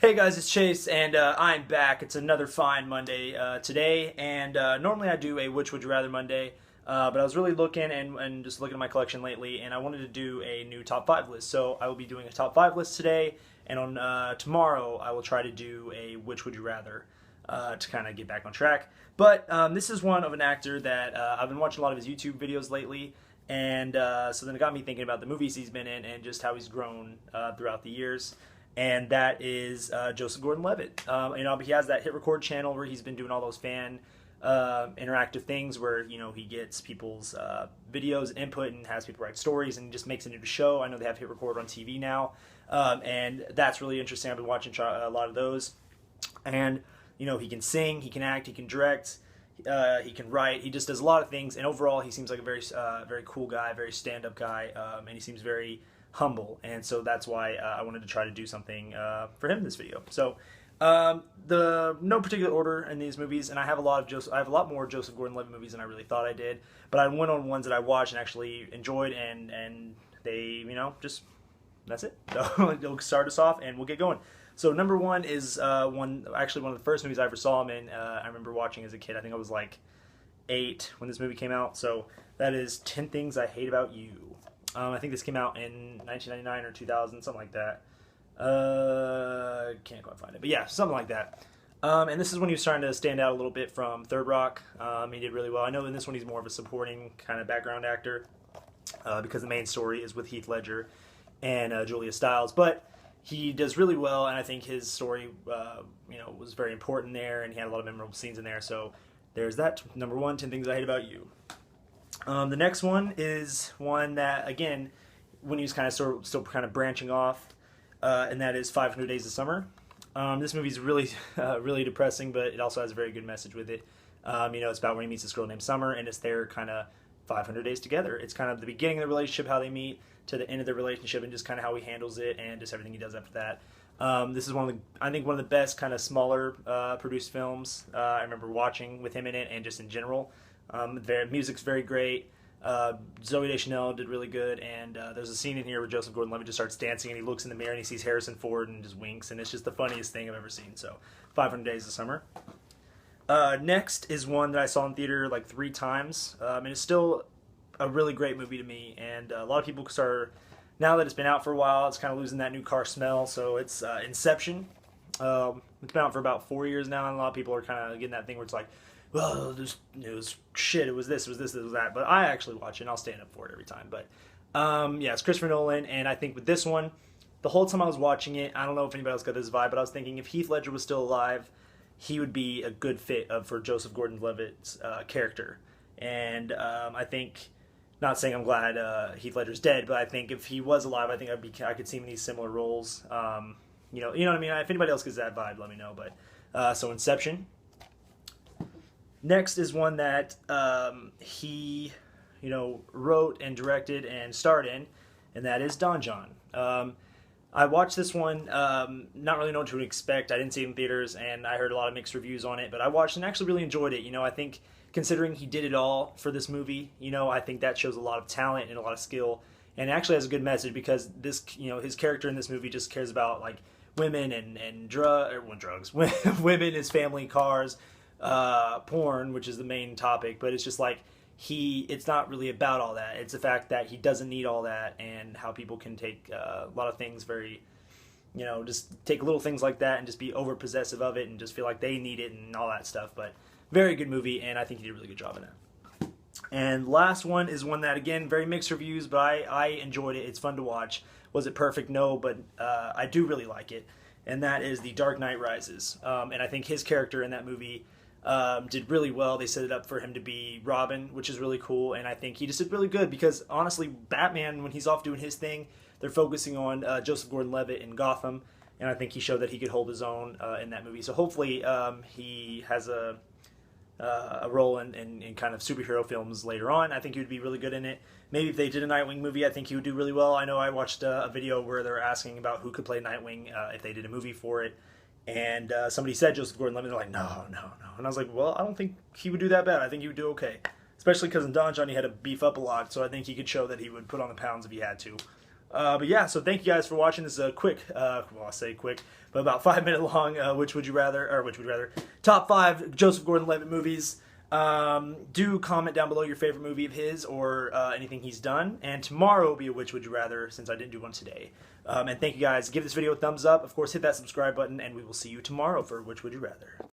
Hey guys, it's Chase, and I'm back. It's another fine Monday today, and normally I do a Which Would You Rather Monday, but I was really looking and just looking at my collection lately, and I wanted to do a new top 5 list. So I will be doing a top 5 list today, and on tomorrow I will try to do a Which Would You Rather to kind of get back on track. But this is one of an actor that I've been watching a lot of his YouTube videos lately, and so then it got me thinking about the movies he's been in and just how he's grown throughout the years, and that is Joseph Gordon-Levitt. He has that HitREcord channel where he's been doing all those fan interactive things where he gets people's videos and input and has people write stories and just makes it into a show. I know they have HitREcord on TV now, and that's really interesting. I've been watching a lot of those, and he can sing, he can act, he can direct. He can write. He just does a lot of things, and overall, he seems like a very cool guy, very stand-up guy, and he seems very humble. And so that's why I wanted to try to do something for him in this video. So the no particular order in these movies, and I have a lot more Joseph Gordon-Levitt movies than I really thought I did. But I went on ones that I watched and actually enjoyed, and they just that's it. So it'll start us off, and we'll get going. So number one is one of the first movies I ever saw him in. I remember watching as a kid. I think I was like 8 when this movie came out. So that is 10 Things I Hate About You. I think this came out in 1999 or 2000, something like that. Can't quite find it, but yeah, something like that. And this is when he was starting to stand out a little bit from Third Rock. He did really well. I know in this one he's more of a supporting kind of background actor because the main story is with Heath Ledger and Julia Stiles, but he does really well, and I think his story, was very important there, and he had a lot of memorable scenes in there. So there's that. Number one, 10 Things I Hate About You. The next one is one that, again, when he was kind of still kind of branching off, and that is 500 Days of Summer. This movie is really, really depressing, but it also has a very good message with it. It's about when he meets this girl named Summer, and it's their kind of 500 days together. It's kind of the beginning of the relationship, how they meet, to the end of the relationship, and just kind of how he handles it, and just everything he does after that. This is one of the best kind of smaller produced films I remember watching with him in it, and just in general. Their music's very great. Zooey Deschanel did really good, and there's a scene in here where Joseph Gordon-Levitt just starts dancing, and he looks in the mirror and he sees Harrison Ford and just winks, and it's just the funniest thing I've ever seen. So 500 Days of Summer. Next is one that I saw in theater like 3 times, and it's still a really great movie to me, and a lot of people now that it's been out for a while, it's kind of losing that new car smell. So it's Inception. It's been out for about 4 years now, and a lot of people are kind of getting that thing where it's like, well, it was shit, it was this, it was this, it was that. But I actually watch it, and I'll stand up for it every time. But it's Christopher Nolan, and I think with this one, the whole time I was watching it, I don't know if anybody else got this vibe, but I was thinking if Heath Ledger was still alive, he would be a good fit for Joseph Gordon-Levitt's character. And I think, not saying I'm glad Heath Ledger's dead, but I think if he was alive, I think I could see him in these similar roles. You know what I mean? If anybody else gets that vibe, let me know. But so Inception. Next is one that he, wrote and directed and starred in, and that is Don John. I watched this one, not really knowing what to expect. I didn't see it in theaters, and I heard a lot of mixed reviews on it, but I watched and actually really enjoyed it. I think considering he did it all for this movie, I think that shows a lot of talent and a lot of skill, and it actually has a good message because this, his character in this movie just cares about like women and drugs, women, his family, cars, porn, which is the main topic, but it's just like it's not really about all that. It's the fact that he doesn't need all that, and how people can take a lot of things very, just take little things like that and just be over possessive of it and just feel like they need it and all that stuff. But very good movie, and I think he did a really good job in it. And last one is one that, again, very mixed reviews, but I enjoyed it. It's fun to watch. Was it perfect? No, but I do really like it, and that is The Dark Knight Rises. And I think his character in that movie did really well. They set it up for him to be Robin, which is really cool, and I think he just did really good because, honestly, Batman, when he's off doing his thing, they're focusing on Joseph Gordon-Levitt in Gotham, and I think he showed that he could hold his own in that movie. So hopefully he has a role in kind of superhero films later on. I think he would be really good in it. Maybe if they did a Nightwing movie, I think he would do really well. I know I watched a video where they were asking about who could play Nightwing if they did a movie for it. And somebody said Joseph Gordon-Levitt. They're like, no. And I was like, well, I don't think he would do that bad. I think he would do okay. Especially because in Don John he had to beef up a lot. So I think he could show that he would put on the pounds if he had to. But yeah, so thank you guys for watching. This is a quick, well, I'll say quick, but about 5-minute long, top 5 Joseph Gordon-Levitt movies. Do comment down below your favorite movie of his or anything he's done. And tomorrow will be a Which Would You Rather, since I didn't do one today. And thank you guys. Give this video a thumbs up. Of course, hit that subscribe button, and we will see you tomorrow for Which Would You Rather.